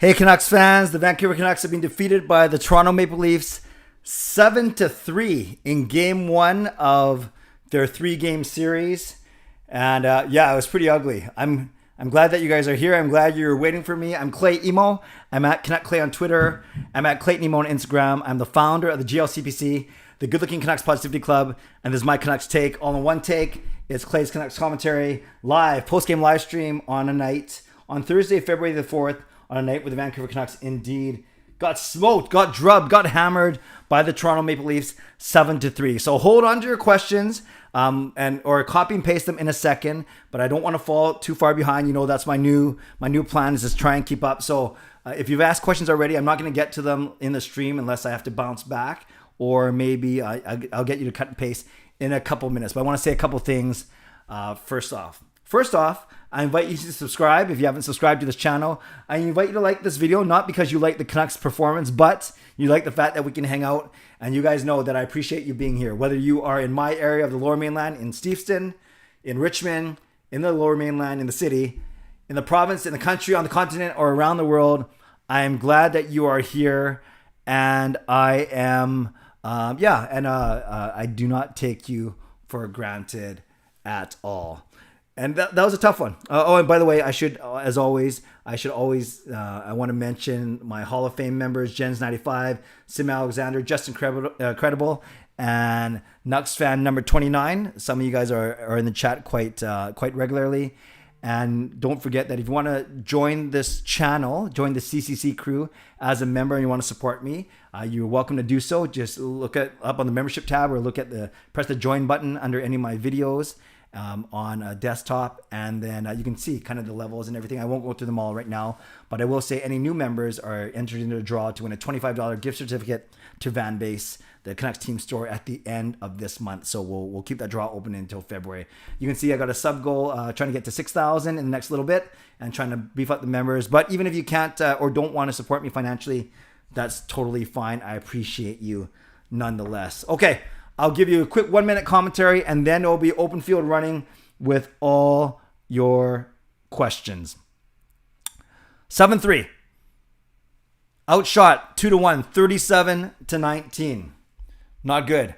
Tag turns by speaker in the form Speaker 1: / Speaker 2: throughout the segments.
Speaker 1: Hey Canucks fans, the Vancouver Canucks have been defeated by the Toronto Maple Leafs 7-3 in game one of their 3-game series. And yeah, it was pretty ugly. I'm glad that you guys are here. I'm glad you're waiting for me. I'm Clay Emo. I'm at Canuck Clay on Twitter. I'm at Clayton Emo on Instagram. I'm the founder of the GLCPC, the Good Looking Canucks Positivity Club. And this is my Canucks take, all in one take. It's Clay's Canucks commentary, live, post-game live stream on a night, on Thursday, February the 4th, on a night where the Vancouver Canucks indeed got smoked, got drubbed, got hammered by the Toronto Maple Leafs 7-3. So hold on to your questions or copy and paste them in a second, but I don't want to fall too far behind. You know, that's my new plan is just try and keep up. So if you've asked questions already, I'm not going to get to them in the stream unless I have to bounce back, or maybe I'll get you to cut and paste in a couple minutes. But I want to say a couple things first off. I invite you to subscribe if you haven't subscribed to this channel. I invite you to like this video, not because you like the Canucks performance, but you like the fact that we can hang out. And you guys know that I appreciate you being here. Whether you are in my area of the Lower Mainland, in Steveston, in Richmond, in the Lower Mainland, in the city, in the province, in the country, on the continent, or around the world, I am glad that you are here. And I am, I do not take you for granted at all. And that was a tough one. And by the way, I want to mention my Hall of Fame members, Jens95, Simalexander, Justin Credible, and nucksfan number 29. Some of you guys are in the chat quite regularly. And don't forget that if you want to join this channel, join the CCC Crew as a member, and you want to support me, you're welcome to do so. Just look up on the membership tab, or press the join button under any of my videos on a desktop, and then you can see kind of the levels and everything. I won't go through them all right now, but I will say any new members are entered into a draw to win a $25 gift certificate to Vanbase, the Canucks team store, at the end of this month. So we'll keep that draw open until February. You can see I got a sub goal, trying to get to 6,000 in the next little bit, and trying to beef up the members. But even if you can't or don't want to support me financially, that's totally fine. I appreciate you nonetheless. Okay. I'll give you a quick 1-minute commentary, and then it'll be open field running with all your questions. 7-3. Outshot 2-1, 37-19. Not good.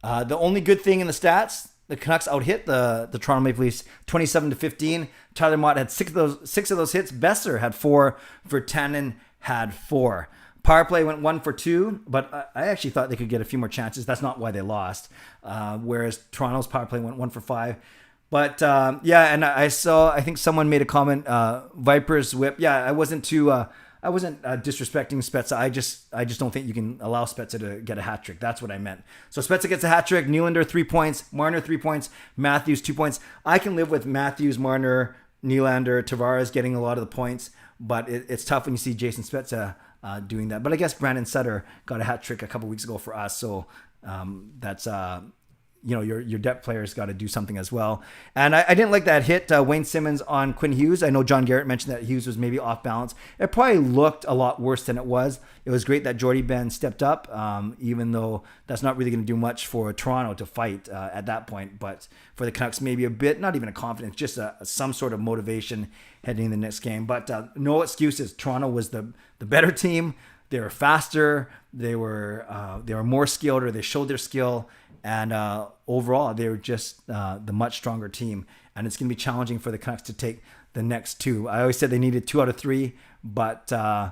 Speaker 1: The only good thing in the stats, the Canucks out-hit the Toronto Maple Leafs 27-15. Tyler Mott had six of those hits. Besser had 4. Virtanen had 4. Power play went 1 for 2, but I actually thought they could get a few more chances. That's not why they lost. Whereas Toronto's power play went 1 for 5. But and I think someone made a comment, Vipers whip. Yeah, I wasn't disrespecting Spezza. I just don't think you can allow Spezza to get a hat trick. That's what I meant. So Spezza gets a hat trick. Nylander 3 points. Marner 3 points. Matthews 2 points. I can live with Matthews, Marner, Nylander, Tavares getting a lot of the points, but it's tough when you see Jason Spezza doing that. But I guess Brandon Sutter got a hat trick a couple weeks ago for us, so that's your depth players got to do something as well. And I didn't like that hit, Wayne Simmons on Quinn Hughes. I know John Garrett mentioned that Hughes was maybe off balance. It probably looked a lot worse than it was. It was great that Jordy Ben stepped up, even though that's not really going to do much for Toronto to fight at that point. But for the Canucks, maybe a bit, not even a confidence, just some sort of motivation heading in the next game. But no excuses. Toronto was the better team. They were faster. They were more skilled, or they showed their skill. And overall, they were just the much stronger team. And it's going to be challenging for the Canucks to take the next 2. I always said they needed 2 out of 3, but yeah,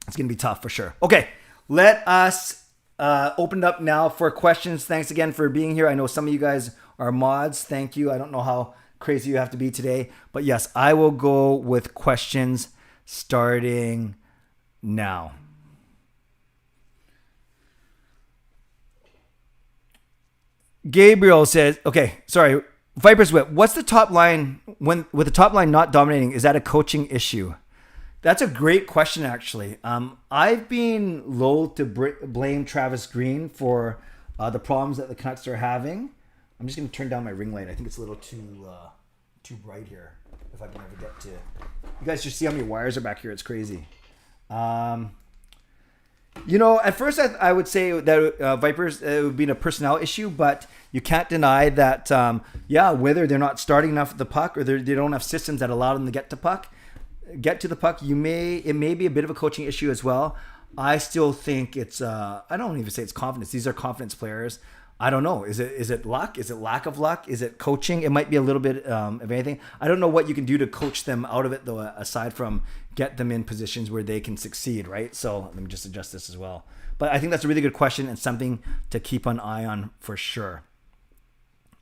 Speaker 1: it's going to be tough for sure. Okay, let us open up now for questions. Thanks again for being here. I know some of you guys are mods. Thank you. I don't know how crazy you have to be today, but yes, I will go with questions starting now. Gabriel says, Vipers whip. What's the top line with the top line not dominating? Is that a coaching issue? That's a great question, actually. I've been loath to blame Travis Green for the problems that the Canucks are having. I'm just going to turn down my ring light. I think it's a little too bright here. If I can ever get to, you guys just see how many wires are back here. It's crazy. At first I would say that Vipers, it would be a personnel issue, but you can't deny that, whether they're not starting enough at the puck or they don't have systems that allow them to get to puck, get to the puck. It may be a bit of a coaching issue as well. I still think it's I don't even say it's confidence. These are confidence players. I don't know. Is it luck? Is it lack of luck? Is it coaching? It might be a little bit of anything. I don't know what you can do to coach them out of it, though, aside from get them in positions where they can succeed, right? So let me just adjust this as well. But I think that's a really good question and something to keep an eye on for sure.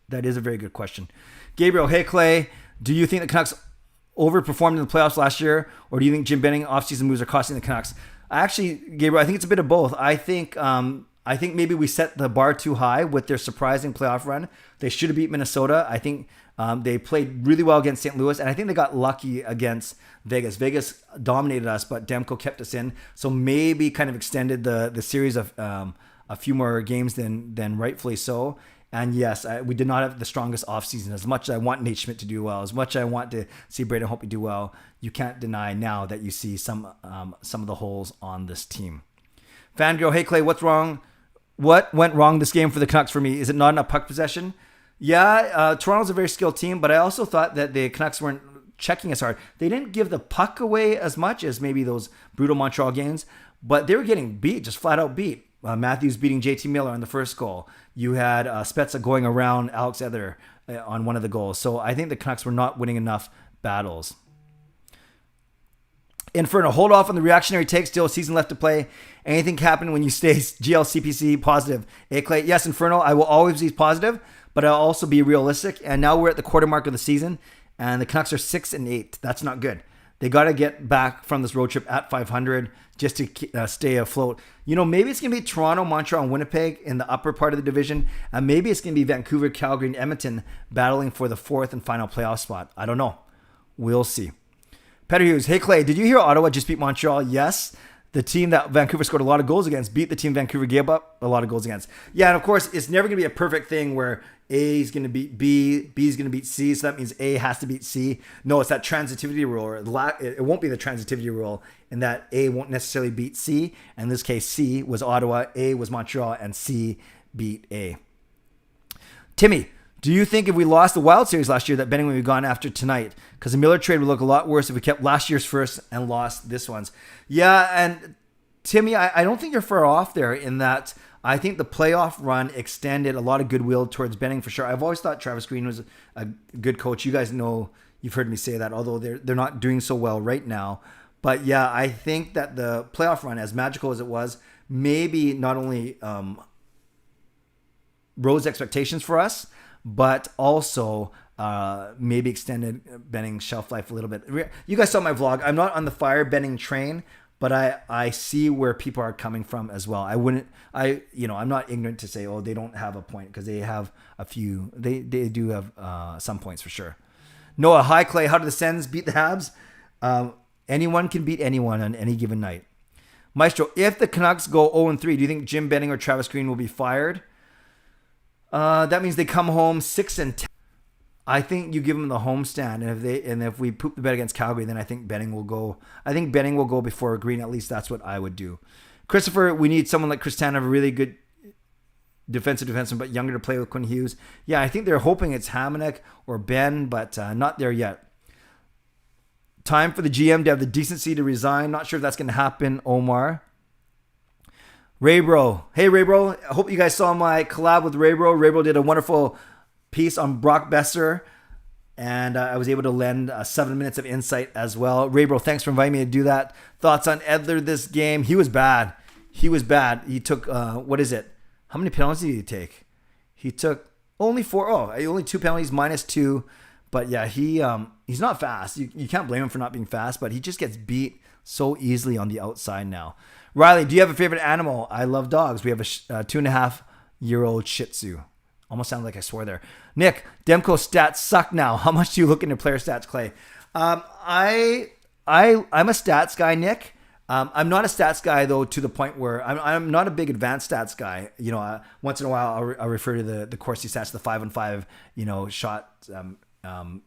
Speaker 1: That is a very good question. Gabriel, hey, Clay, do you think the Canucks overperformed in the playoffs last year, or do you think Jim Benning offseason moves are costing the Canucks? Actually, Gabriel, I think it's a bit of both. I think maybe we set the bar too high with their surprising playoff run. They should have beat Minnesota. I think they played really well against St. Louis, and I think they got lucky against Vegas. Vegas dominated us, but Demko kept us in, so maybe kind of extended the series of a few more games than rightfully so. And yes, we did not have the strongest offseason. As much as I want Nate Schmidt to do well, as much as I want to see Braden Holtby do well, you can't deny now that you see some of the holes on this team. Fangirl, hey Clay, what's wrong? What went wrong this game for the Canucks for me? Is it not enough puck possession? Yeah, Toronto's a very skilled team, but I also thought that the Canucks weren't checking as hard. They didn't give the puck away as much as maybe those brutal Montreal games, but they were getting beat, just flat out beat. Matthews beating JT Miller on the first goal. You had Spezza going around Alex Ether on one of the goals. So I think the Canucks were not winning enough battles. Inferno, hold off on the reactionary take. Still a season left to play. Anything can happen when you stay GLCPC positive. Hey, Clay, yes, Inferno, I will always be positive, but I'll also be realistic. And now we're at the quarter mark of the season, and the Canucks are 6-8. That's not good. They got to get back from this road trip at 500 just to stay afloat. You know, maybe it's going to be Toronto, Montreal, and Winnipeg in the upper part of the division. And maybe it's going to be Vancouver, Calgary, and Edmonton battling for the fourth and final playoff spot. I don't know. We'll see. Peter Hughes, hey Clay, did you hear Ottawa just beat Montreal? Yes. The team that Vancouver scored a lot of goals against beat the team Vancouver gave up a lot of goals against. Yeah, and of course, it's never going to be a perfect thing where A is going to beat B, B is going to beat C, so that means A has to beat C. No, it's that transitivity rule. Or it won't be the transitivity rule in that A won't necessarily beat C. In this case, C was Ottawa, A was Montreal, and C beat A. Timmy, do you think if we lost the Wild Series last year that Benning would be gone after tonight? Because the Miller trade would look a lot worse if we kept last year's first and lost this one's. Yeah, and Timmy, I don't think you're far off there in that I think the playoff run extended a lot of goodwill towards Benning for sure. I've always thought Travis Green was a good coach. You guys know, you've heard me say that, although they're not doing so well right now. But yeah, I think that the playoff run, as magical as it was, maybe not only rose expectations for us, but also maybe extended Benning's shelf life a little bit. You guys saw my vlog. I'm not on the fire Benning train, but I see where people are coming from as well. I'm not ignorant to say, oh, they don't have a point, because they have a few. They do have some points for sure. Noah, hi Clay. How did the Sens beat the Habs? Anyone can beat anyone on any given night. Maestro, if the Canucks go 0-3, do you think Jim Benning or Travis Green will be fired? That means they come home 6-10. I think you give them the homestand, and if we poop the bed against Calgary, then I think Benning will go. I think Benning will go before Green. At least that's what I would do. Christopher, we need someone like Chris Tanev, a really good defenseman, but younger to play with Quinn Hughes. Yeah, I think they're hoping it's Hamonic or Ben, but not there yet. Time for the GM to have the decency to resign. Not sure if that's going to happen, Omar. Raybro. Hey, Raybro. I hope you guys saw my collab with Raybro. Raybro did a wonderful piece on Brock Besser, and I was able to lend 7 minutes of insight as well. Raybro, thanks for inviting me to do that. Thoughts on Edler this game? He was bad. He took, what is it? How many penalties did he take? He took only 4. Oh, only 2 penalties, -2. But yeah, he's not fast. You can't blame him for not being fast, but he just gets beat so easily on the outside now. Riley, do you have a favorite animal? I love dogs. We have a 2.5-year-old Shih Tzu. Almost sounded like I swore there. Nick, Demko stats suck now. How much do you look into player stats, Clay? I'm a stats guy, Nick. I'm not a stats guy though, to the point where I'm not a big advanced stats guy. You know, once in a while I'll refer to the Corsi stats, the 5-on-5,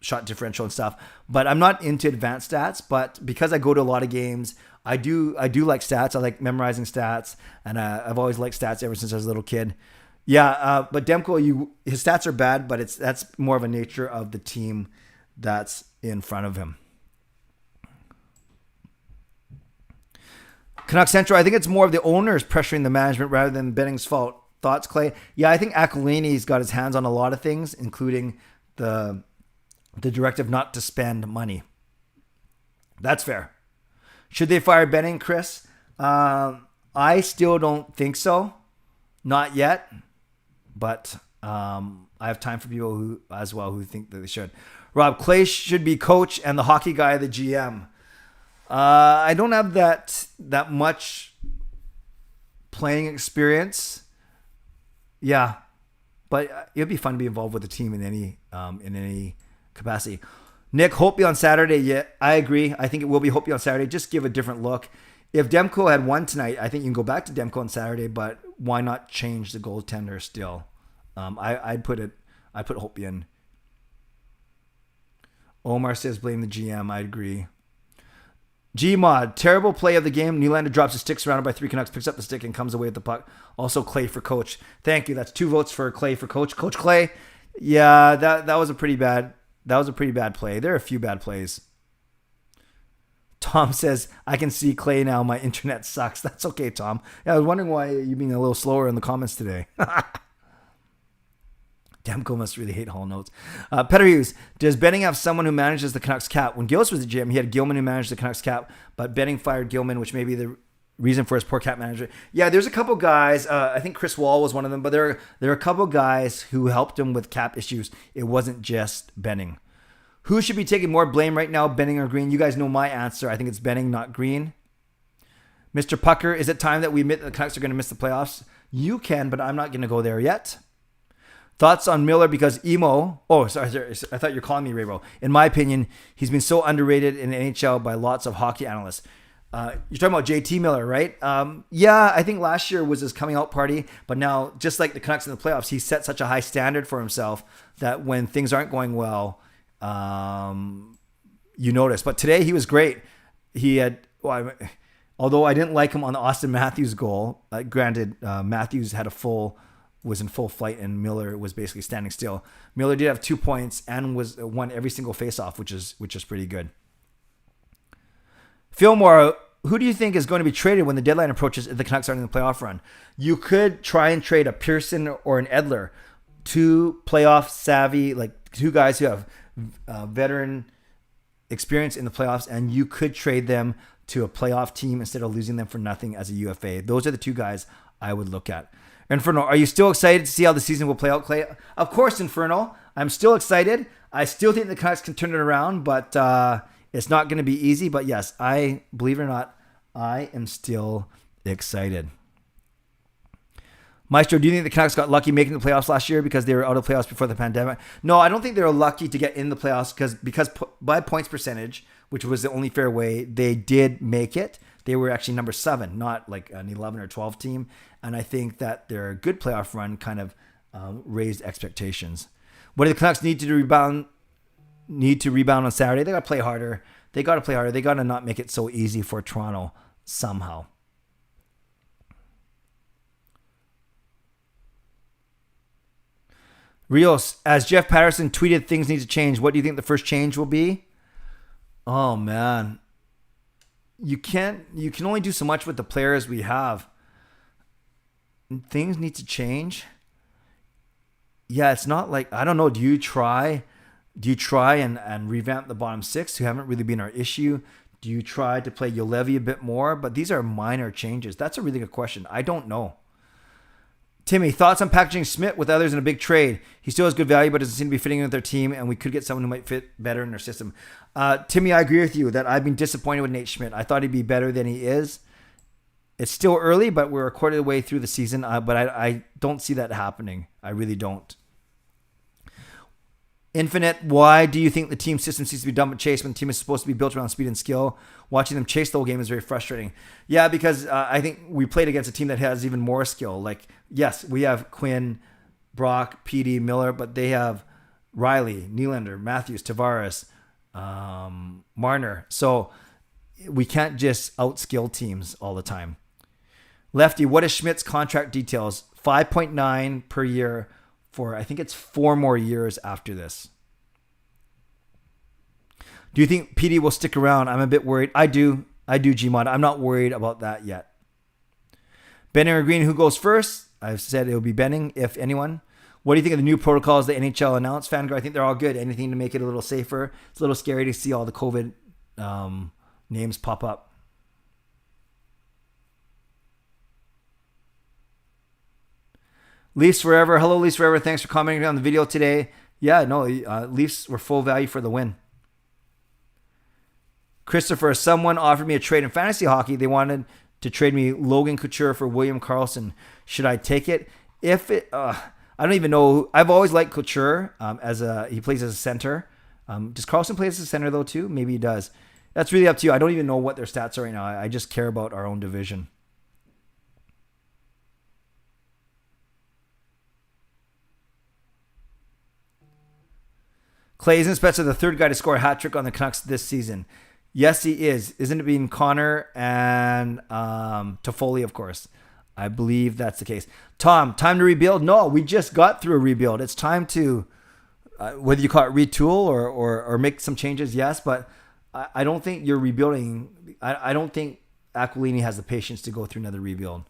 Speaker 1: shot differential and stuff. But I'm not into advanced stats. But because I go to a lot of games, I do like stats. I like memorizing stats, and I've always liked stats ever since I was a little kid. Yeah, but Demko, his stats are bad, but that's more of a nature of the team that's in front of him. Canuck Central, I think it's more of the owners pressuring the management rather than Benning's fault. Thoughts, Clay? Yeah, I think Aquilini's got his hands on a lot of things, including the directive not to spend money. That's fair. Should they fire Benning, Chris? I still don't think so. Not yet. But I have time for people who think that they should. Rob, Clay should be coach and the hockey guy the GM. I don't have that much playing experience. Yeah, but it'd be fun to be involved with the team in any capacity. Nick, Holtby on Saturday. Yeah, I agree. I think it will be Holtby on Saturday. Just give a different look. If Demko had won tonight, I think you can go back to Demko on Saturday. But why not change the goaltender still? I'd put Holtby in. Omar says blame the GM. I agree. Gmod, terrible play of the game. Nylander drops his stick surrounded by 3 Canucks, picks up the stick and comes away with the puck. Also Clay for coach. Thank you. That's 2 votes for Clay for coach. Coach Clay. Yeah, that was a pretty bad play. There are a few bad plays. Tom says, I can see Clay now. My internet sucks. That's okay, Tom. Yeah, I was wondering why you're being a little slower in the comments today. Demko must really hate Hall Notes. Patrice, does Benning have someone who manages the Canucks cap? When Gillis was the GM, he had Gilman who managed the Canucks cap, but Benning fired Gilman, which may be the reason for his poor cap management. Yeah, there's a couple guys. I think Chris Wall was one of them, but there are a couple guys who helped him with cap issues. It wasn't just Benning. Who should be taking more blame right now, Benning or Green? You guys know my answer. I think it's Benning, not Green. Mr. Pucker, is it time that we admit that the Canucks are going to miss the playoffs? You can, but I'm not going to go there yet. Thoughts on Miller because emo. Oh, sorry. I thought you were calling me Raybo. In my opinion, he's been so underrated in the NHL by lots of hockey analysts. You're talking about JT Miller, right? Yeah, I think last year was his coming out party, but now, just like the Canucks in the playoffs, he set such a high standard for himself that when things aren't going well, you notice. But today he was great. He had, although I didn't like him on the Austin Matthews goal. Granted, Matthews was in full flight and Miller was basically standing still. Miller did have 2 points and won every single faceoff, which is pretty good. Fillmore, who do you think is going to be traded when the deadline approaches if the Canucks aren't in the playoff run? You could try and trade a Pearson or an Edler, 2 playoff savvy, like 2 guys who have veteran experience in the playoffs, and you could trade them to a playoff team instead of losing them for nothing as a UFA. Those are the 2 guys I would look at. Inferno, are you still excited to see how the season will play out, Clay? Of course, Inferno. I'm still excited. I still think the Canucks can turn it around, but it's not going to be easy. But yes, believe it or not, I am still excited. Maestro, do you think the Canucks got lucky making the playoffs last year because they were out of playoffs before the pandemic? No, I don't think they were lucky to get in the playoffs because by points percentage, which was the only fair way, they did make it. They were actually number 7, not like an 11 or 12 team. And I think that their good playoff run kind of raised expectations. What do the Canucks need to rebound? Need to rebound on Saturday? They got to play harder. They got to not make it so easy for Toronto somehow. Rios, as Jeff Patterson tweeted, things need to change. What do you think the first change will be? Oh man, you can only do so much with the players we have. Things need to change. Yeah, it's not like, I don't know. Do you try and revamp the bottom 6 who haven't really been our issue? Do you try to play Ulevi a bit more? But these are minor changes. That's a really good question. I don't know. Timmy, thoughts on packaging Schmidt with others in a big trade? He still has good value, but doesn't seem to be fitting in with their team, and we could get someone who might fit better in their system. Timmy, I agree with you that I've been disappointed with Nate Schmidt. I thought he'd be better than he is. It's still early, but we're a quarter of the way through the season. But I don't see that happening. I really don't. Infinite, why do you think the team system seems to be done with chase when the team is supposed to be built around speed and skill? Watching them chase the whole game is very frustrating. Yeah, because I think we played against a team that has even more skill. Like, yes, we have Quinn, Brock, PD, Miller, but they have Riley, Nylander, Matthews, Tavares, Marner. So we can't just outskill teams all the time. Lefty, what is Schmidt's contract details? 5.9 per year for, I think it's 4 more years after this. Do you think PD will stick around? I'm a bit worried. I do. I do, Gmod. I'm not worried about that yet. Benning or Green, who goes first? I've said it will be Benning, if anyone. What do you think of the new protocols the NHL announced, Fangirl? I think they're all good. Anything to make it a little safer. It's a little scary to see all the COVID names pop up. Leafs Forever. Hello, Leafs Forever. Thanks for commenting on the video today. Yeah, no, Leafs were full value for the win. Christopher, someone offered me a trade in fantasy hockey. They wanted to trade me Logan Couture for William Karlsson. Should I take it? I don't even know. I've always liked Couture he plays as a center. Does Karlsson play as a center though too? Maybe he does. That's really up to you. I don't even know what their stats are right now. I just care about our own division. Clay, isn't Spencer the third guy to score a hat trick on the Canucks this season? Yes, he is. Isn't it being Connor and Toffoli, of course? I believe that's the case. Tom, time to rebuild? No, we just got through a rebuild. It's time to, whether you call it retool or make some changes, yes, but I don't think you're rebuilding. I don't think Aquilini has the patience to go through another rebuild.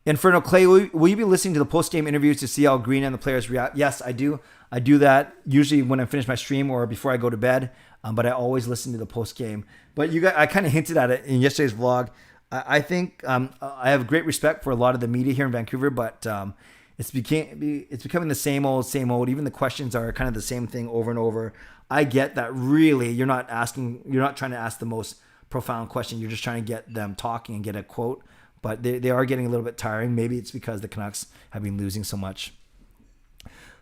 Speaker 1: Inferno Clay, will you be listening to the post-game interviews to see how Green and the players react? Yes, I do. I do that usually when I finish my stream or before I go to bed, but I always listen to the post-game. But I kind of hinted at it in yesterday's vlog. I think I have great respect for a lot of the media here in Vancouver, but it's becoming the same old. Even the questions are kind of the same thing over and over. I get that really you're not trying to ask the most profound question. You're just trying to get them talking and get a quote. But they are getting a little bit tiring. Maybe it's because the Canucks have been losing so much.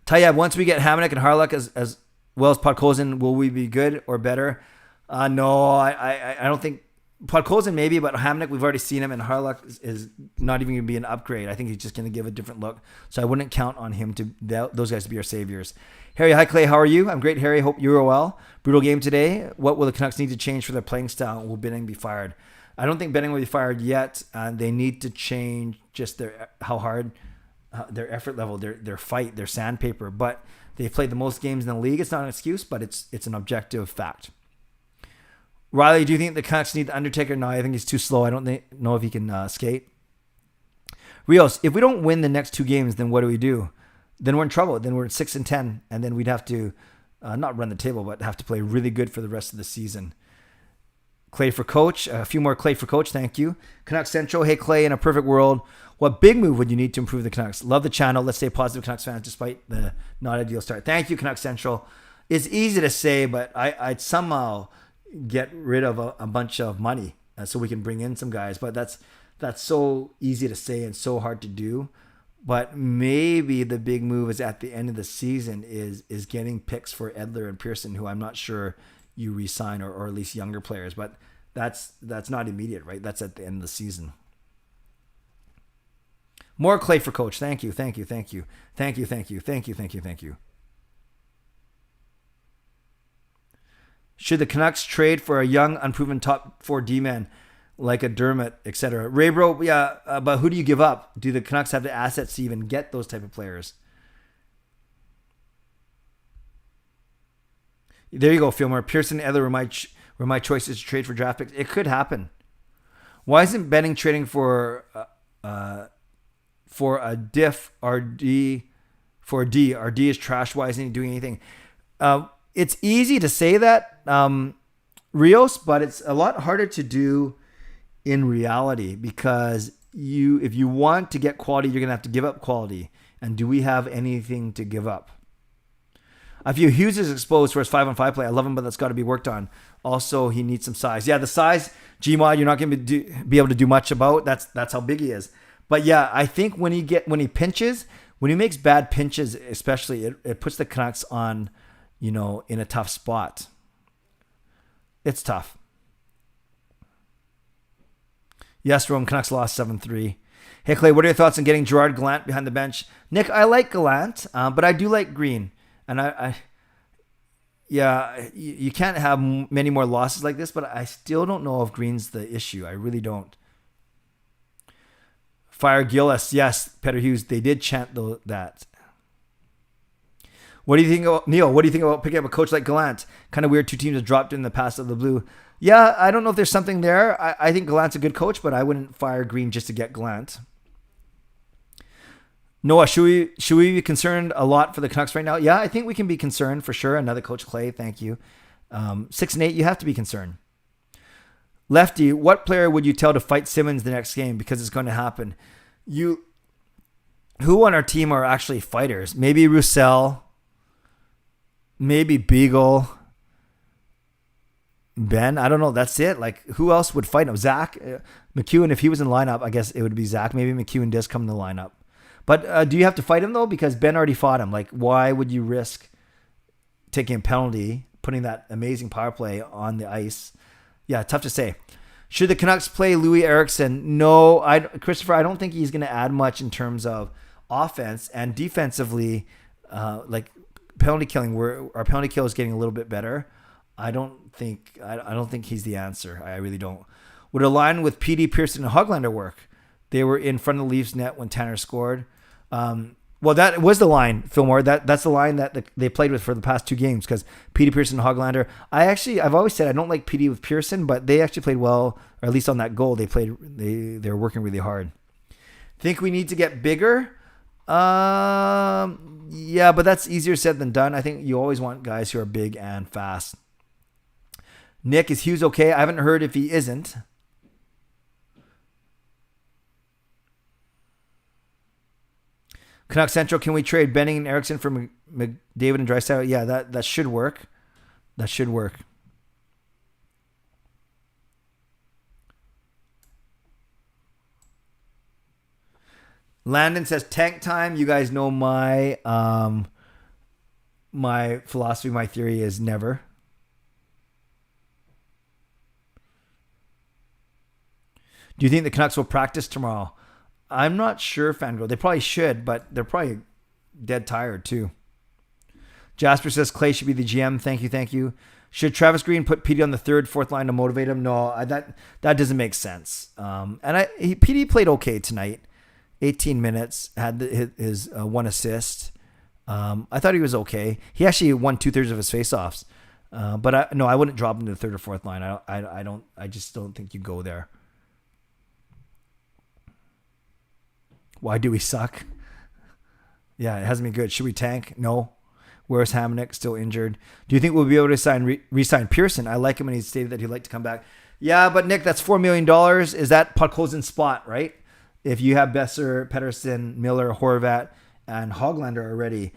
Speaker 1: Tayyab, once we get Hamonic and Hawryluk as well as Podkolzin, will we be good or better? No, I don't think Podkolzin maybe, but Hamonic, we've already seen him, and Hawryluk is not even going to be an upgrade. I think he's just going to give a different look. So I wouldn't count on him those guys to be our saviors. Harry, hi Clay, how are you? I'm great, Harry. Hope you're well. Brutal game today. What will the Canucks need to change for their playing style? Will Benning be fired? I don't think Benning will be fired yet. They need to change just their effort level, their fight, their sandpaper. But they've played the most games in the league. It's not an excuse, but it's an objective fact. Riley, do you think the Canucks need the Undertaker? No, I think he's too slow. I don't know if he can skate. Rios, if we don't win the next 2 games, then what do? Then we're in trouble. Then we're at 6-10, and then we'd have to not run the table, but have to play really good for the rest of the season. Clay for coach. A few more Clay for coach. Thank you. Canucks Central. Hey, Clay, in a perfect world, what big move would you need to improve the Canucks? Love the channel. Let's stay positive Canucks fans despite the not ideal start. Thank you, Canucks Central. It's easy to say, but I'd somehow get rid of a bunch of money so we can bring in some guys. But that's so easy to say and so hard to do. But maybe the big move is at the end of the season is getting picks for Edler and Pearson, who I'm not sure you re-sign or at least younger players, but that's not immediate, right? That's at the end of the season. More Clay for coach. Thank you. Should the Canucks trade for a young, unproven top 4 D-man like a Dermott, etc.? Ray Bro, yeah, but who do you give up? Do the Canucks have the assets to even get those type of players? There you go, Fillmore. Pearson and Edler were my choices to trade for draft picks. It could happen. Why isn't Benning trading for a diff RD for a D? RD is trash. Why isn't he doing anything? It's easy to say that, Rios, but it's a lot harder to do in reality because if you want to get quality, you're going to have to give up quality. And do we have anything to give up? I feel Hughes is exposed for his 5-on-5 play. I love him, but that's got to be worked on. Also, he needs some size. Yeah, the size, Gmod, you're not going to be able to do much about. That's how big he is. But yeah, I think when he pinches, when he makes bad pinches, especially, it puts the Canucks on, in a tough spot. It's tough. Yes, Rome, Canucks lost 7-3. Hey, Clay, what are your thoughts on getting Gerard Gallant behind the bench? Nick, I like Gallant, but I do like Green. And you can't have many more losses like this, but I still don't know if Green's the issue. I really don't. Fire Gillis. Yes, Peter Hughes. They did chant that. What do you think about Neil? What do you think about picking up a coach like Gallant? Kind of weird. Two teams have dropped in the past of the blue. Yeah, I don't know if there's something there. I think Gallant's a good coach, but I wouldn't fire Green just to get Gallant. Noah, should we be concerned a lot for the Canucks right now? Yeah, I think we can be concerned for sure. Another coach, Clay. Thank you. 6-8, you have to be concerned. Lefty, what player would you tell to fight Simmons the next game? Because it's going to happen. Who on our team are actually fighters? Maybe Roussel. Maybe Beagle. Ben, I don't know. That's it. Like, who else would fight him? Zach? McEwen, if he was in the lineup, I guess it would be Zach. Maybe McEwen does come in the lineup. But do you have to fight him, though? Because Ben already fought him. Like, why would you risk taking a penalty, putting that amazing power play on the ice? Yeah, tough to say. Should the Canucks play Louis Eriksson? No, Christopher, I don't think he's going to add much in terms of offense and defensively. Like penalty killing, our penalty kill is getting a little bit better. I don't think he's the answer. I really don't. Would a line with PD, Pearson, and Hoglander work? They were in front of the Leafs net when Tanner scored. Well, that was the line, Fillmore. That's the line that they played with for the past two games because Petey, Pearson, and Hoglander. I've always said I don't like Petey with Pearson, but they actually played well, or at least on that goal, they're working really hard. Think we need to get bigger? Yeah, but that's easier said than done. I think you always want guys who are big and fast. Nick, is Hughes okay? I haven't heard if he isn't. Canuck Central, can we trade Benning and Eriksson for McDavid and Draisaitl? Yeah, that should work. That should work. Landon says tank time. You guys know my my philosophy, my theory is never. Do you think the Canucks will practice tomorrow? I'm not sure, Fangirl. They probably should, but they're probably dead tired too. Jasper says Clay should be the GM. Thank you. Should Travis Green put PD on the third, fourth line to motivate him? No, that doesn't make sense. PD played okay tonight. 18 minutes, had his one assist. I thought he was okay. He actually won 2/3 of his faceoffs. But I wouldn't drop him to the third or fourth line. I just don't think you go there. Why do we suck? Yeah, it hasn't been good. Should we tank? No. Where's Hamonic? Still injured. Do you think we'll be able to re-sign Pearson? I like him and he stated that he'd like to come back. Yeah, but Nick, that's $4 million. Is that Podkolzin's spot, right? If you have Besser, Pettersson, Miller, Horvat, and Hoglander already,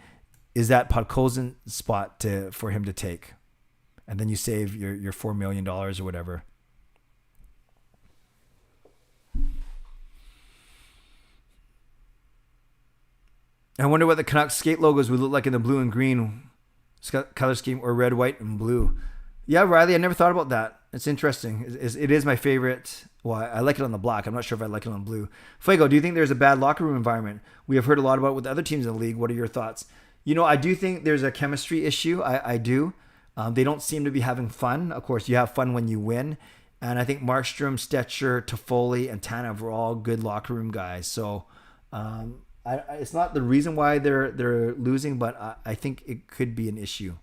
Speaker 1: is that Podkolzin's spot for him to take? And then you save your $4 million or whatever. I wonder what the Canucks skate logos would look like in the blue and green color scheme or red, white, and blue. Yeah, Riley, I never thought about that. It's interesting. It is my favorite. Well, I like it on the black. I'm not sure if I like it on blue. Fuego, do you think there's a bad locker room environment? We have heard a lot about it with other teams in the league. What are your thoughts? I do think there's a chemistry issue. I do. They don't seem to be having fun. Of course, you have fun when you win. And I think Markstrom, Stetcher, Toffoli, and Tanev were all good locker room guys. So, it's not the reason why they're losing, but I think it could be an issue.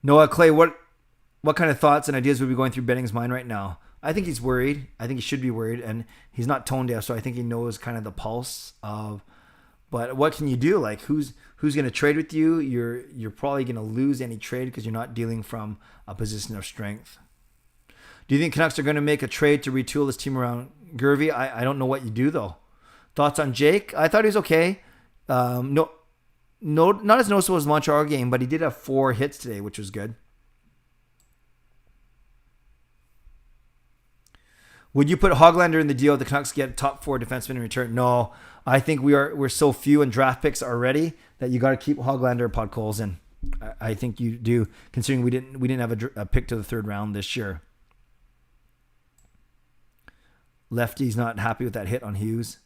Speaker 1: Noah Clay, what kind of thoughts and ideas would be going through Benning's mind right now? I think he's worried. I think he should be worried, and he's not tone deaf, so I think he knows kind of the pulse of. But what can you do? Like who's going to trade with you? You're probably going to lose any trade because you're not dealing from a position of strength. Do you think Canucks are going to make a trade to retool this team around Gervey? I don't know what you do, though. Thoughts on Jake? I thought he was okay. No, not as noticeable as the Montreal game, but he did have 4 hits today, which was good. Would you put Hoglander in the deal if the Canucks get top 4 defensemen in return? No, I think we're so few in draft picks already that you got to keep Hoglander, Podkolzin. I think you do, considering we didn't have a pick to the 3rd round this year. Lefty's not happy with that hit on Hughes.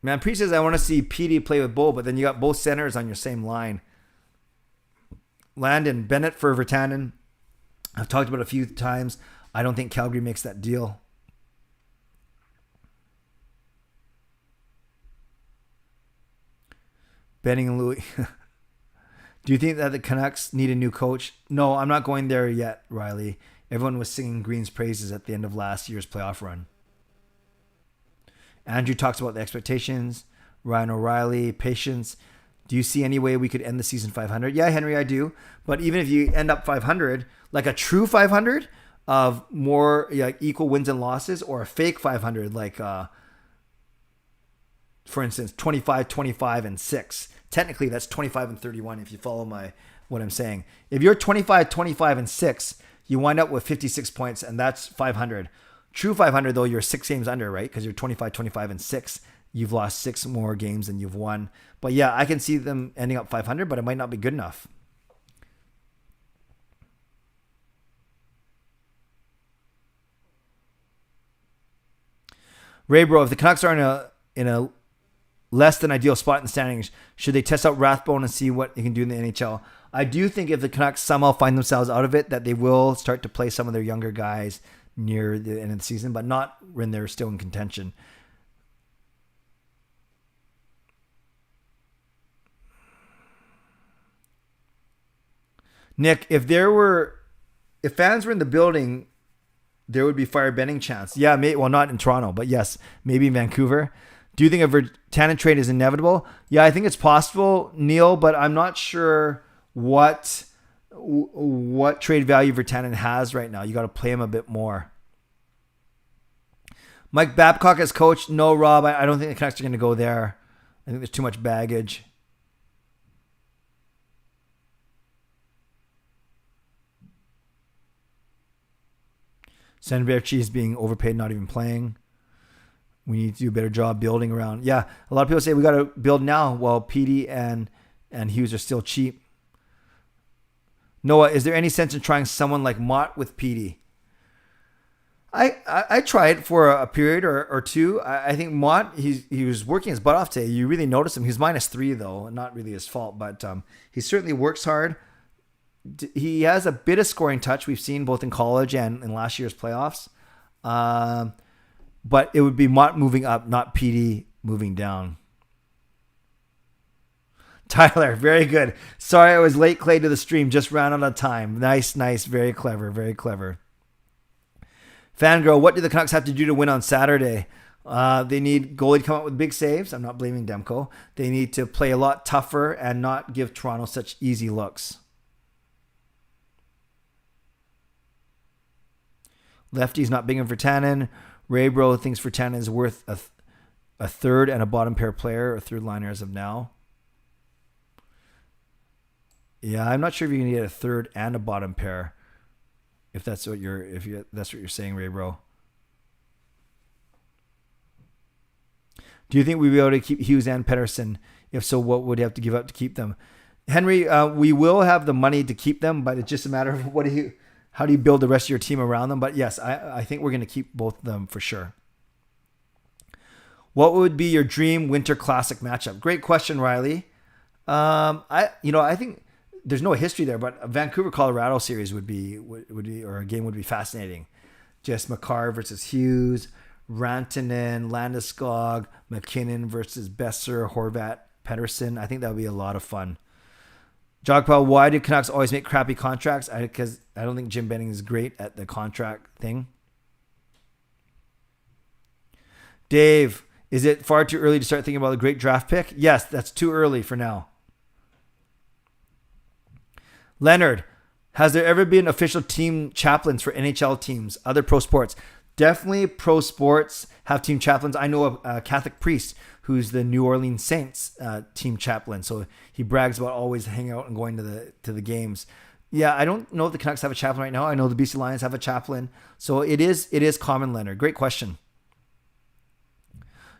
Speaker 1: Man, Pre says I want to see PD play with Bull, but then you got both centers on your same line. Landon Bennett for Virtanen. I've talked about it a few times. I don't think Calgary makes that deal. Benning and Louis. Do you think that the Canucks need a new coach? No, I'm not going there yet, Riley. Everyone was singing Green's praises at the end of last year's playoff run. Andrew talks about the expectations. Ryan O'Reilly, patience. Do you see any way we could end the season 500? Yeah, Henry, I do. But even if you end up 500, like a true 500 of more like equal wins and losses, or a fake 500, like for instance, 25, 25, and 6. Technically, that's 25 and 31 if you follow what I'm saying. If you're 25, 25, and 6, you wind up with 56 points, and that's 500. True 500, though, you're 6 games under, right? Because you're 25, 25, and 6. You've lost 6 more games than you've won. But yeah, I can see them ending up 500, but it might not be good enough. Ray Bro, if the Canucks are in a less than ideal spot in the standings, should they test out Rathbone and see what he can do in the NHL? I do think if the Canucks somehow find themselves out of it, that they will start to play some of their younger guys near the end of the season, but not when they're still in contention. Nick, if fans were in the building, there would be fire Benning chance. Yeah, well, not in Toronto, but yes, maybe in Vancouver. Do you think a Virtanen trade is inevitable? Yeah, I think it's possible, Neil, but I'm not sure what trade value Virtanen has right now. You got to play him a bit more. Mike Babcock as coach? No, Rob, I don't think the Canucks are going to go there. I think there's too much baggage. Sanberchi is being overpaid, not even playing. We need to do a better job building around. Yeah, a lot of people say we got to build now while Petey and Hughes are still cheap. Noah, is there any sense in trying someone like Mott with Petey? I tried for a period or two. I think Mott, he was working his butt off today. You really notice him. He's -3 though, not really his fault, but he certainly works hard. He has a bit of scoring touch we've seen both in college and in last year's playoffs. But it would be Mott moving up, not Petey moving down. Tyler, very good. Sorry I was late, Clay, to the stream. Just ran out of time. Nice. Very clever. Very clever. Fangirl, what do the Canucks have to do to win on Saturday? They need goalie to come up with big saves. I'm not blaming Demko. They need to play a lot tougher and not give Toronto such easy looks. Lefty's not big in Virtanen. Raybro thinks Virtanen is worth a third and a bottom pair player, a third liner as of now. Yeah, I'm not sure if you can get a third and a bottom pair. If that's what you're saying, Raybro. Do you think we'll be able to keep Hughes and Pettersson? If so, what would you have to give up to keep them? Henry, we will have the money to keep them, but it's just a matter of how do you build the rest of your team around them? But yes, I think we're going to keep both of them for sure. What would be your dream Winter Classic matchup? Great question, Riley. I think there's no history there, but a Vancouver Colorado series would be, or a game would be fascinating. Just Makar versus Hughes, Rantanen, Landeskog, McKinnon versus Besser, Horvat, Pettersson. I think that would be a lot of fun. Jogpal, why do Canucks always make crappy contracts? Because I don't think Jim Benning is great at the contract thing. Dave, is it far too early to start thinking about a great draft pick? Yes, that's too early for now. Leonard, has there ever been official team chaplains for NHL teams, other pro sports? Definitely pro sports have team chaplains. I know a Catholic priest who's the New Orleans Saints team chaplain. So he brags about always hanging out and going to the games. Yeah, I don't know if the Canucks have a chaplain right now. I know the BC Lions have a chaplain. So it is common, Leonard. Great question.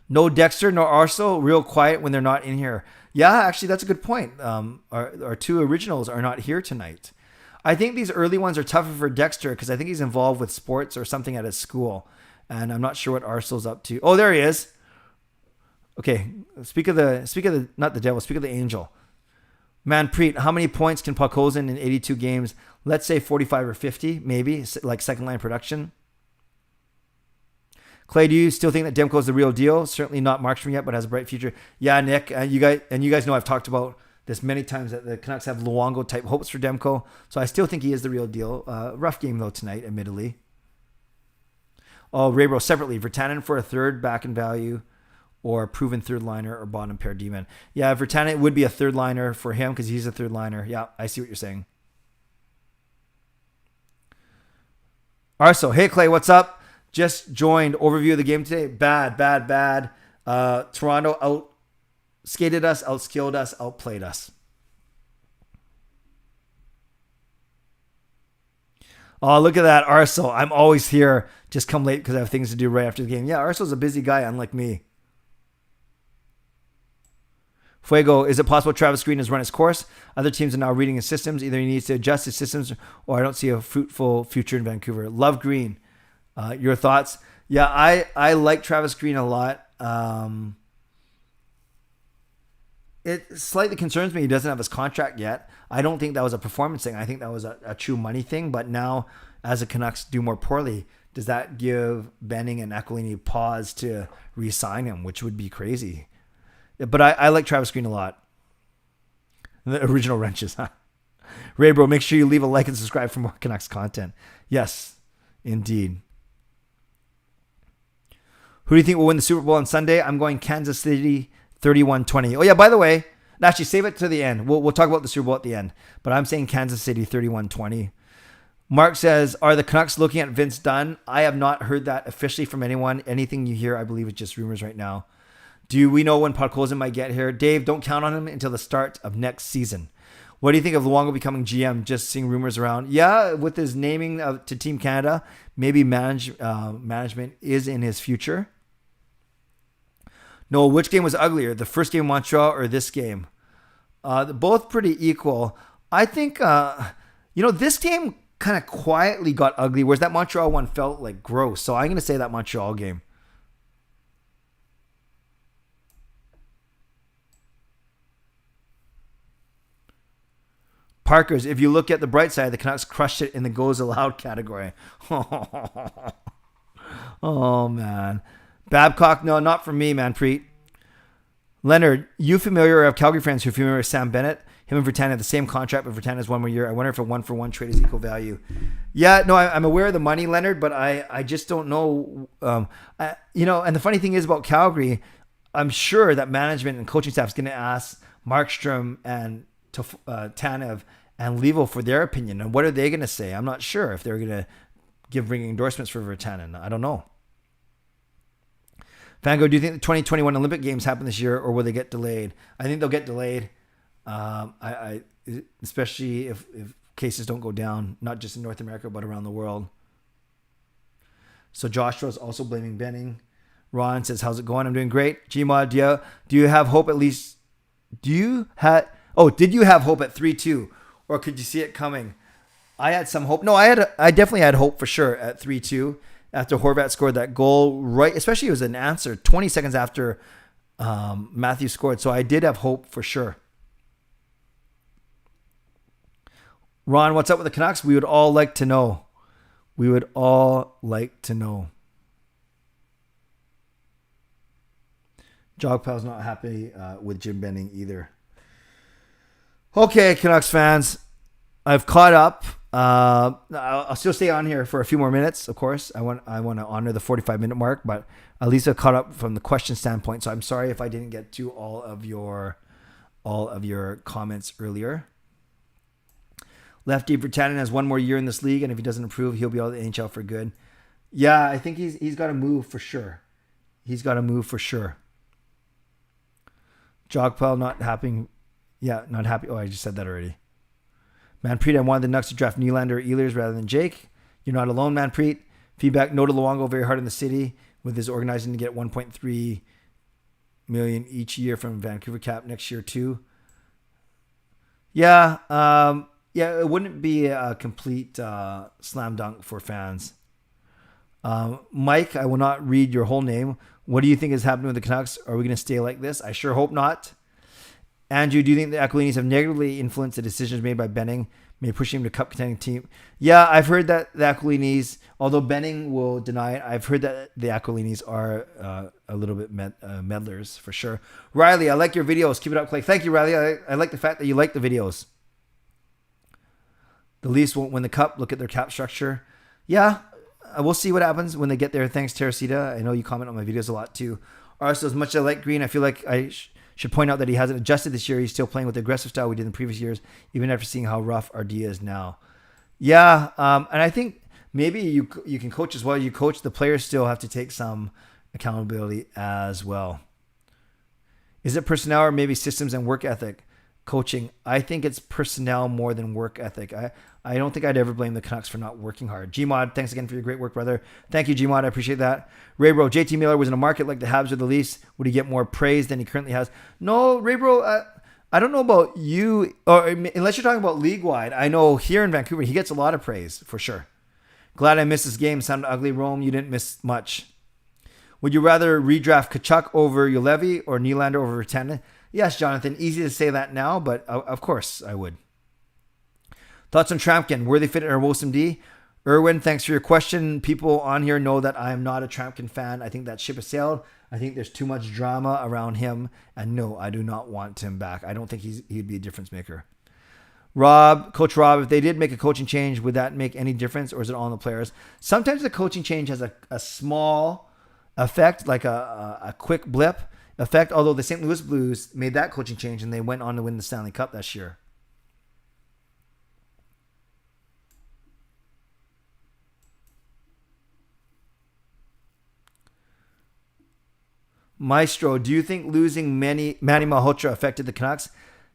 Speaker 1: No Dexter, no Arso, real quiet when they're not in here. Yeah, actually, that's a good point. Our two originals are not here tonight. I think these early ones are tougher for Dexter because I think he's involved with sports or something at his school. And I'm not sure what Arso's up to. Oh, there he is. Okay, speak of the not the devil, speak of the angel. Manpreet, how many points can Podkolzin in 82 games? Let's say 45 or 50, maybe, like second line production. Clay, do you still think that Demko is the real deal? Certainly not Markstrom yet, but has a bright future. Yeah, Nick, you guys know I've talked about this many times that the Canucks have Luongo type hopes for Demko, so I still think he is the real deal. Rough game though tonight, admittedly. Oh, Raybro, separately, Virtanen for a third back in value, or proven third liner or bottom pair D-man. Yeah, Virtanen would be a third liner for him because he's a third liner. Yeah, I see what you're saying. Arso, hey Clay, what's up? Just joined. Overview of the game today. Bad. Toronto out-skated us, out-skilled us, outplayed us. Oh, look at that, Arso. I'm always here. Just come late because I have things to do right after the game. Yeah, Arso's a busy guy, unlike me. Fuego, is it possible Travis Green has run his course? Other teams are now reading his systems. Either he needs to adjust his systems or I don't see a fruitful future in Vancouver. Love Green. Your thoughts? Yeah, I like Travis Green a lot. It slightly concerns me he doesn't have his contract yet. I don't think that was a performance thing. I think that was a true money thing. But now, as the Canucks do more poorly, does that give Benning and Aquilini pause to re-sign him, which would be crazy? But I like Travis Green a lot. The original wrenches, huh? Ray, bro, make sure you leave a like and subscribe for more Canucks content. Yes, indeed. Who do you think will win the Super Bowl on Sunday? I'm going Kansas City 31-20. Oh, yeah, by the way, actually, save it to the end. We'll talk about the Super Bowl at the end. But I'm saying Kansas City 31-20. Mark says, are the Canucks looking at Vince Dunn? I have not heard that officially from anyone. Anything you hear, I believe, is just rumors right now. Do we know when Podkolzin might get here? Dave, don't count on him until the start of next season. What do you think of Luongo becoming GM? Just seeing rumors around. Yeah, with his naming to Team Canada, maybe management is in his future. No, which game was uglier? The first game in Montreal or this game? Both pretty equal. I think, this game kind of quietly got ugly, whereas that Montreal one felt like gross. So I'm going to say that Montreal game. Parkers, if you look at the bright side, the Canucks crushed it in the goals allowed category. Oh, man. Babcock, no, not for me, man, Preet. Leonard, you familiar of Calgary fans who are familiar with Sam Bennett? Him and Virtanen have the same contract, but Virtanen has 1 more year. I wonder if a 1-for-1 trade is equal value. Yeah, no, I'm aware of the money, Leonard, but I just don't know. And the funny thing is about Calgary, I'm sure that management and coaching staff is going to ask Markstrom and Tanev and Levo for their opinion. And what are they going to say? I'm not sure if they're going to give ringing endorsements for Virtanen. I don't know. Fango, do you think the 2021 Olympic Games happen this year or will they get delayed? I think they'll get delayed. Especially if cases don't go down, not just in North America, but around the world. So Joshua is also blaming Benning. Ron says, how's it going? I'm doing great. Gmod, do you have hope at least? Did you have hope at 3-2 or could you see it coming? I had some hope. No, I definitely had hope for sure at 3-2 after Horvat scored that goal, right? Especially it was an answer 20 seconds after Matthew scored. So I did have hope for sure. Ron, what's up with the Canucks? We would all like to know. Jogpal's not happy with Jim Benning either. Okay, Canucks fans, I've caught up. I'll still stay on here for a few more minutes, of course. I want to honor the 45-minute mark, but at least I've caught up from the question standpoint. So I'm sorry if I didn't get to all of your comments earlier. Lefty Virtanen has 1 more year in this league, and if he doesn't improve, he'll be out of the NHL for good. Yeah, I think he's got to move for sure. Jogpal not happy. Yeah, not happy. Oh, I just said that already. Manpreet, I wanted the Nucks to draft Nylander or Ehlers rather than Jake. You're not alone, Manpreet. Feedback, no to Luongo, very hard in the city with his organizing to get $1.3 million each year from Vancouver Cap next year too. Yeah, it wouldn't be a complete slam dunk for fans. Mike, I will not read your whole name. What do you think is happening with the Canucks? Are we going to stay like this? I sure hope not. Andrew, do you think the Aquilinis have negatively influenced the decisions made by Benning, maybe pushing him to cup contending team? Yeah, I've heard that the Aquilinis, although Benning will deny it, I've heard that the Aquilinis are a little bit meddlers for sure. Riley, I like your videos. Keep it up, Clay. Thank you, Riley. I like the fact that you like the videos. The Leafs won't win the cup. Look at their cap structure. Yeah, we'll see what happens when they get there. Thanks, Teresita. I know you comment on my videos a lot too. Also, as much as I like Green, I feel like I should point out that he hasn't adjusted this year. He's still playing with the aggressive style we did in previous years, even after seeing how rough our D is now. Yeah, and I think maybe you can coach as well. You coach, the players still have to take some accountability as well. Is it personnel or maybe systems and work ethic? Coaching, I think it's personnel more than work ethic. I don't think I'd ever blame the Canucks for not working hard. Gmod, thanks again for your great work, brother. Thank you, Gmod. I appreciate that. Raybro, JT Miller was in a market like the Habs or the Leafs. Would he get more praise than he currently has? No, Raybro, I don't know about you, or unless you're talking about league-wide. I know here in Vancouver, he gets a lot of praise, for sure. Glad I missed this game. Sounded ugly. Rome, you didn't miss much. Would you rather redraft Tkachuk over Ulevi or Nylander over Tannen? Yes, Jonathan. Easy to say that now, but of course I would. Thoughts on Trampkin? Worthy fit in our Wilson D? Erwin, thanks for your question. People on here know that I am not a Trampkin fan. I think that ship has sailed. I think there's too much drama around him. And no, I do not want him back. I don't think he'd be a difference maker. Rob, Coach Rob, if they did make a coaching change, would that make any difference, or is it all on the players? Sometimes the coaching change has a small effect, like a quick blip effect, although the St. Louis Blues made that coaching change and they went on to win the Stanley Cup this year. Maestro, do you think losing Manny Malhotra affected the Canucks?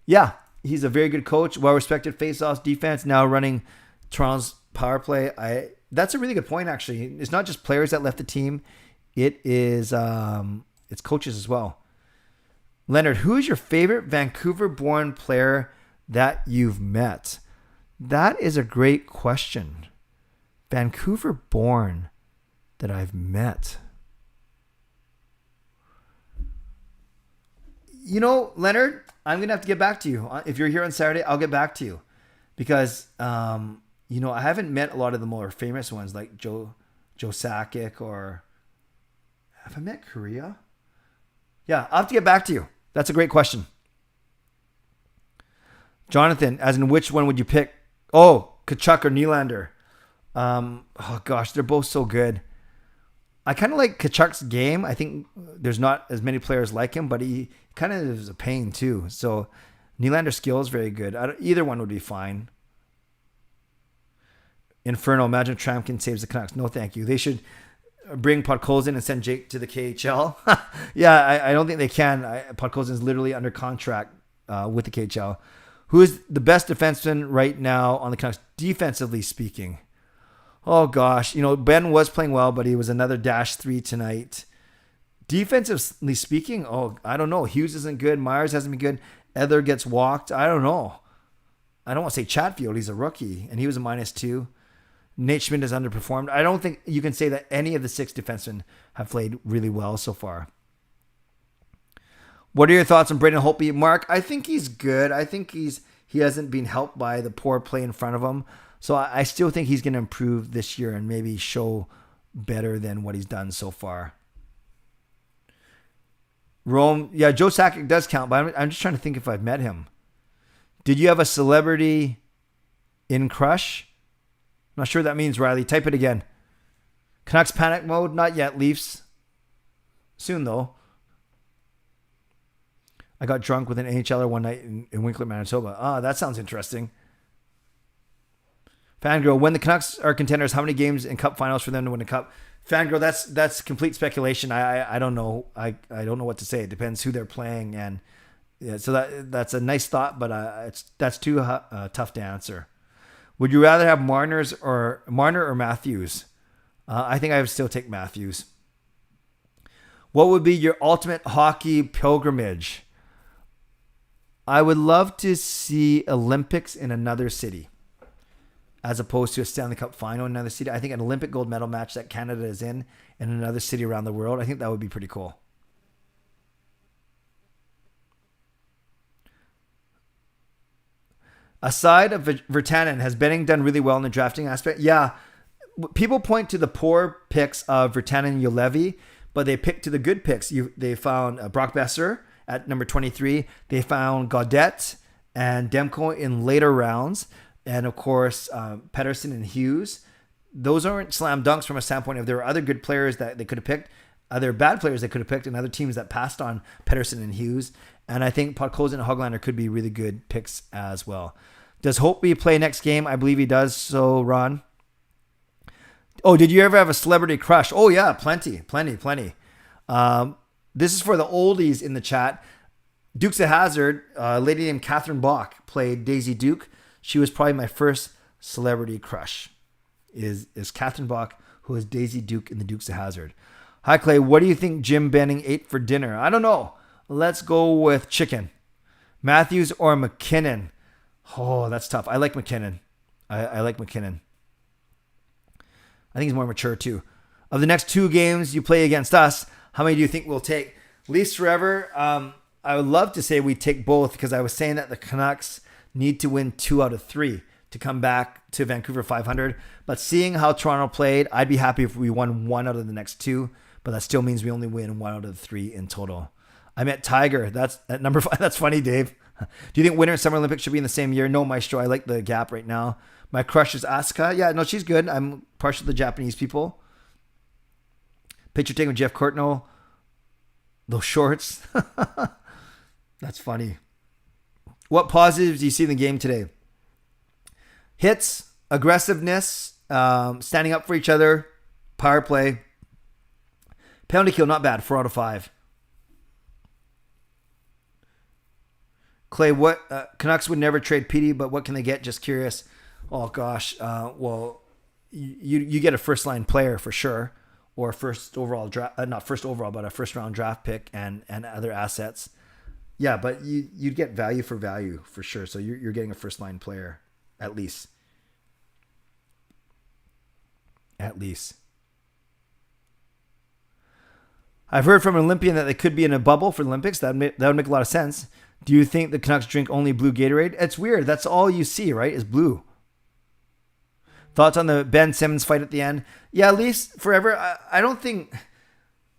Speaker 1: Yeah, he's a very good coach, well-respected face-offs defense, now running Toronto's power play. That's a really good point, actually. It's not just players that left the team. It is it's coaches as well. Leonard, who is your favorite Vancouver-born player that you've met? That is a great question. Vancouver-born that I've met. You know, Leonard, I'm going to have to get back to you. If you're here on Saturday, I'll get back to you. Because, you know, I haven't met a lot of the more famous ones like Joe Sakic or... Have I met Korea? Yeah, I'll have to get back to you. That's a great question. Jonathan, as in which one would you pick? Oh, Tkachuk or Nylander? Oh, gosh, they're both so good. I kind of like Tkachuk's game. I think there's not as many players like him, but he kind of is a pain too. So Nylander's skill is very good. Either one would be fine. Inferno, imagine Trampkin saves the Canucks. No, thank you. They should bring Podkolzin and send Jake to the KHL. Yeah, I don't think they can. Podkolzin is literally under contract with the KHL. Who is the best defenseman right now on the Canucks, defensively speaking? Oh, gosh. You know, Ben was playing well, but he was another -3 tonight. Defensively speaking, I don't know. Hughes isn't good. Myers hasn't been good. Edler gets walked. I don't know. I don't want to say Chatfield. He's a rookie, and he was a -2. Nate Schmidt has underperformed. I don't think you can say that any of the 6 defensemen have played really well so far. What are your thoughts on Braden Holtby? Mark, I think he's good. I think he hasn't been helped by the poor play in front of him. So I still think he's going to improve this year and maybe show better than what he's done so far. Rome, yeah, Joe Sakic does count, but I'm just trying to think if I've met him. Did you have a celebrity in crush? I'm not sure what that means, Riley. Type it again. Canucks panic mode? Not yet, Leafs. Soon, though. I got drunk with an NHLer one night in Winkler, Manitoba. That sounds interesting. Fangirl, when the Canucks are contenders, how many games in cup finals for them to win a cup? Fangirl, that's complete speculation. I don't know. I don't know what to say. It depends who they're playing, and yeah, so that's a nice thought, but that's too tough to answer. Would you rather have Marner or Matthews? I think I would still take Matthews. What would be your ultimate hockey pilgrimage? I would love to see Olympics in another city, as opposed to a Stanley Cup final in another city. I think an Olympic gold medal match that Canada is in another city around the world, I think that would be pretty cool. Aside of Virtanen, has Benning done really well in the drafting aspect? Yeah. People point to the poor picks of Virtanen and Juolevi, but they picked to the good picks. They found Brock Besser at number 23. They found Gaudette and Demko in later rounds. And of course, Pettersson and Hughes. Those aren't slam dunks from a standpoint of there were other good players that they could have picked, other bad players they could have picked, and other teams that passed on Pettersson and Hughes. And I think Podkolzin and Höglander could be really good picks as well. Does Holtby play next game? I believe he does. So, Ron. Oh, did you ever have a celebrity crush? Oh, yeah, plenty. This is for the oldies in the chat. Dukes of Hazzard, a lady named Catherine Bach played Daisy Duke. She was probably my first celebrity crush. Is Catherine Bach, who is Daisy Duke in the Dukes of Hazzard. Hi, Clay. What do you think Jim Benning ate for dinner? I don't know. Let's go with chicken. Matthews or McKinnon? Oh, that's tough. I like McKinnon. I like McKinnon. I think he's more mature too. Of the next 2 games you play against us, how many do you think we'll take? Leafs forever. I would love to say we take both because I was saying that the Canucks need to win 2 out of 3 to come back to Vancouver 500. But seeing how Toronto played, I'd be happy if we won 1 out of the next 2. But that still means we only win 1 out of the 3 in total. I met Tiger. That's at number 5. That's funny, Dave. Do you think Winter and Summer Olympics should be in the same year? No, Maestro. I like the gap right now. My crush is Asuka. Yeah, no, she's good. I'm partial to Japanese people. Picture taken with Jeff Courtnall. Those shorts. That's funny. What positives do you see in the game today? Hits, aggressiveness, standing up for each other, power play. Penalty kill, not bad. 4 out of 5. Clay, what Canucks would never trade Petey, but what can they get? Just curious. Oh gosh, well, you get a first line player for sure, or first overall draft, not first overall, but a first round draft pick and other assets. Yeah, but you'd get value for sure. So you're getting a first line player at least. At least. I've heard from an Olympian that they could be in a bubble for the Olympics. That would make a lot of sense. Do you think the Canucks drink only blue Gatorade? It's weird. That's all you see, right? Is blue. Thoughts on the Ben Simmons fight at the end? Yeah, Leafs forever. I don't think...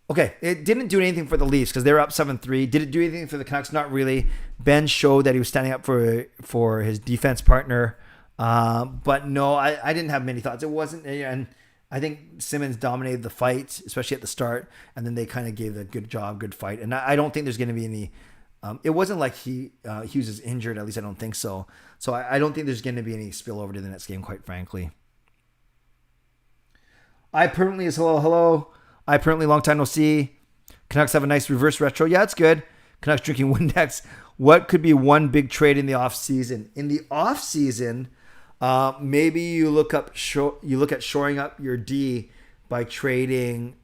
Speaker 1: Okay, it didn't do anything for the Leafs because they were up 7-3. Did it do anything for the Canucks? Not really. Ben showed that he was standing up for his defense partner. But no, I didn't have many thoughts. It wasn't... And I think Simmons dominated the fight, especially at the start. And then they kind of gave a good job, good fight. And I don't think there's going to be any... it wasn't like Hughes is injured. At least I don't think so. So I don't think there's going to be any spillover to the next game, quite frankly. I permanently is hello. I permanently long time no see. Canucks have a nice reverse retro. Yeah, it's good. Canucks drinking Windex. What could be one big trade in the off season? In the off season, maybe you look at shoring up your D by trading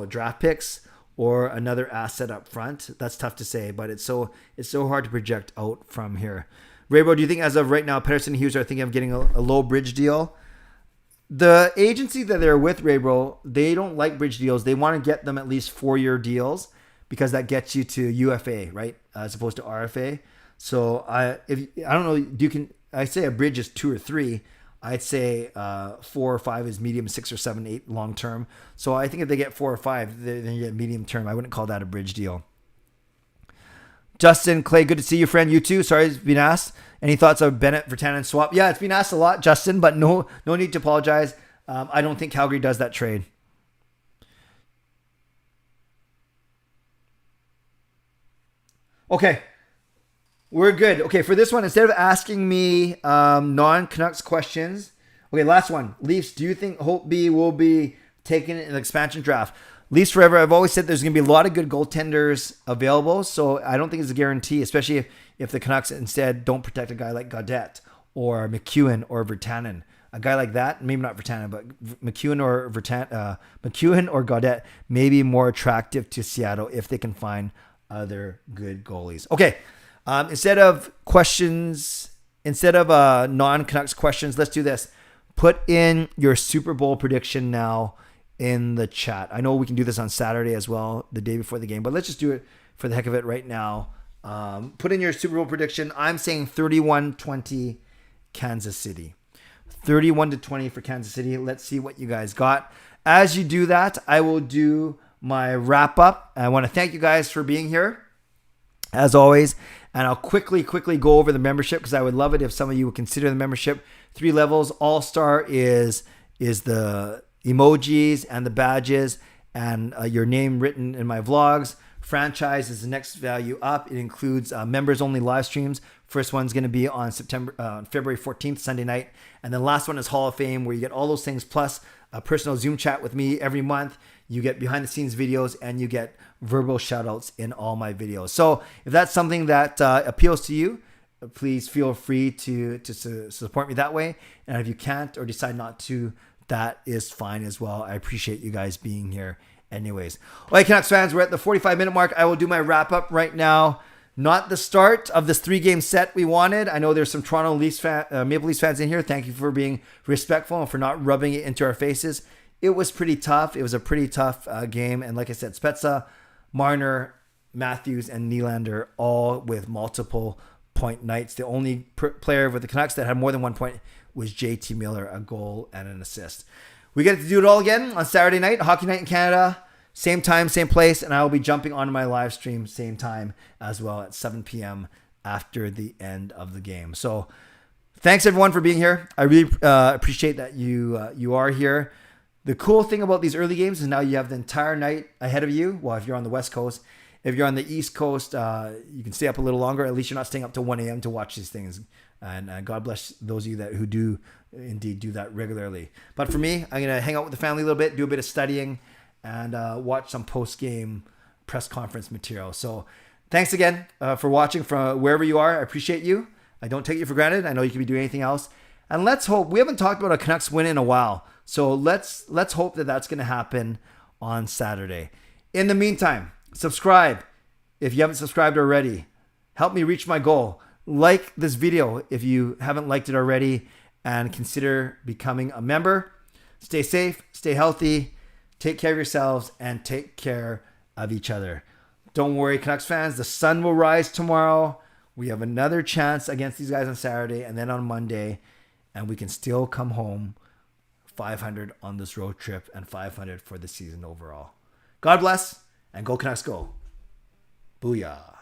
Speaker 1: draft picks or another asset up front. That's tough to say, but it's so hard to project out from here. Raybo, do you think as of right now, Pettersson and Hughes are thinking of getting a low bridge deal? The agency that they're with, Raybro, they don't like bridge deals. They want to get them at least 4-year deals because that gets you to UFA, right? As opposed to RFA. So I don't know, I say a bridge is 2 or 3. I'd say 4 or 5 is medium, 6 or 7, 8 long term. So I think if they get 4 or 5, then you get medium term. I wouldn't call that a bridge deal. Justin, Clay, good to see you, friend. You too. Sorry, it's been asked. Any thoughts of Bennett, Virtanen swap? Yeah, it's been asked a lot, Justin, but no need to apologize. I don't think Calgary does that trade. Okay, we're good. Okay, for this one, instead of asking me non-Canucks questions, okay, last one. Leafs, do you think Holtby will be taken in an expansion draft? Leafs forever. I've always said there's going to be a lot of good goaltenders available, so I don't think it's a guarantee, especially if the Canucks instead don't protect a guy like Gaudette or McEwen or Virtanen. A guy like that, maybe not Virtanen, but McEwen or Gaudette may be more attractive to Seattle if they can find other good goalies. Okay, instead of non-Canucks questions, let's do this. Put in your Super Bowl prediction now in the chat. I know we can do this on Saturday as well, the day before the game, but let's just do it for the heck of it right now. Put in your Super Bowl prediction. I'm saying 31-20 Kansas City. 31-20 for Kansas City. Let's see what you guys got. As you do that, I will do my wrap up. I want to thank you guys for being here, as always. And I'll quickly go over the membership, because I would love it if some of you would consider the membership. 3 levels. All-Star is the emojis and the badges and your name written in my vlogs. Franchise is the next value up. It includes members-only live streams. First one's going to be on February 14th, Sunday night. And then last one is Hall of Fame, where you get all those things, plus a personal Zoom chat with me every month. You get behind-the-scenes videos, and you get verbal shout-outs in all my videos. So if that's something that appeals to you, please feel free to support me that way. And if you can't or decide not to, that is fine as well. I appreciate you guys being here anyways. All right, Canucks fans, we're at the 45-minute mark. I will do my wrap-up right now. Not the start of this 3-game set we wanted. I know there's some Toronto Maple Leafs fans in here. Thank you for being respectful and for not rubbing it into our faces. It was pretty tough. It was a pretty tough game. And like I said, Spezza, Marner, Matthews, and Nylander all with multiple point nights. The only player with the Canucks that had more than 1 point was JT Miller, a goal and an assist. We get to do it all again on Saturday night, Hockey Night in Canada. Same time, same place, and I will be jumping on my live stream same time as well at 7 p.m. after the end of the game. So thanks everyone for being here. I really appreciate that you are here. The cool thing about these early games is now you have the entire night ahead of you. Well, if you're on the West Coast. If you're on the East Coast, you can stay up a little longer. At least you're not staying up till 1 a.m. to watch these things. And God bless those of you who do indeed do that regularly. But for me, I'm going to hang out with the family a little bit, do a bit of studying, and watch some post-game press conference material. So thanks again for watching from wherever you are. I appreciate you. I don't take you for granted. I know you could be doing anything else. And let's hope. We haven't talked about a Canucks win in a while. So let's hope that that's going to happen on Saturday. In the meantime, subscribe if you haven't subscribed already. Help me reach my goal. Like this video if you haven't liked it already, and consider becoming a member. Stay safe, stay healthy, take care of yourselves, and take care of each other. Don't worry, Canucks fans, the sun will rise tomorrow. We have another chance against these guys on Saturday and then on Monday, and we can still come home 500 on this road trip and 500 for the season overall. God bless, and go Canucks go. Booyah.